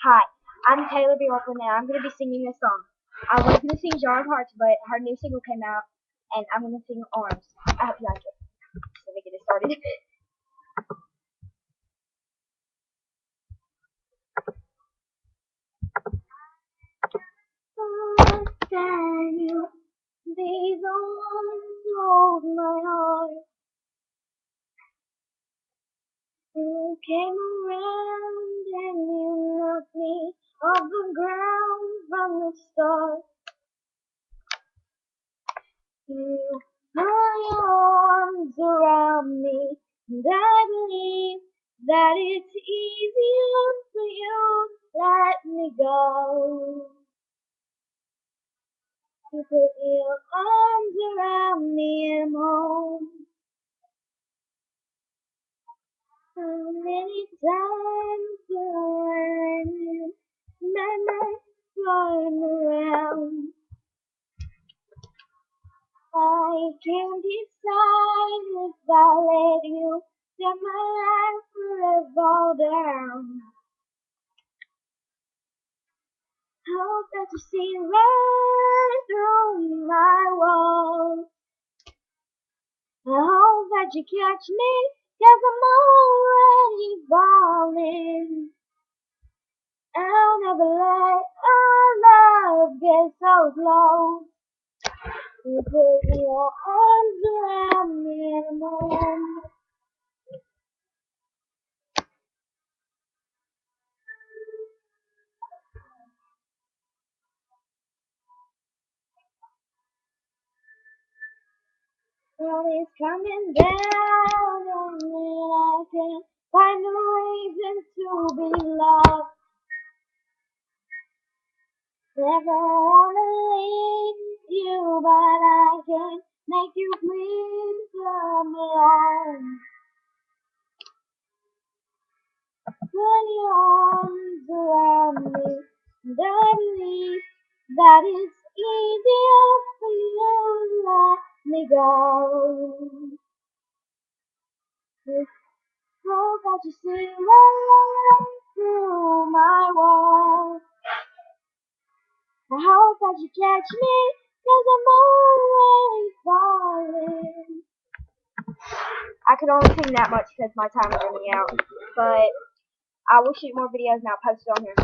Hi, I'm Taylor B. Rockland, and I'm going to be singing a song. I was going to sing Jar of Hearts, but her new single came out, and I'm going to sing Arms. I hope you like it. Let me get it started. Oh, Daniel, these arms hold my heart. You came around and you knocked me off the ground from the start. You put your arms around me, and I believe that it's easier for you to let me go. You put your arms around me and I'm home. How many times do I my nights flying around? I can't decide if I let you set my life forever down. Hope that you see right through my walls. I hope that you catch me, 'cause I'm already falling. I'll never let our love get so close. You put your arms around me in a moment. Well, it's coming down on me, I can't find a reason to be loved. Never wanna leave you, but I can't make you please come along. Put your arms around me, and I believe that it's easier for you to let me go. Just hope that you see right through my walls. I hope that you catch me, 'cause I'm already falling. I could only sing that much because my time is running out, but I will shoot more videos and I'll post it on here.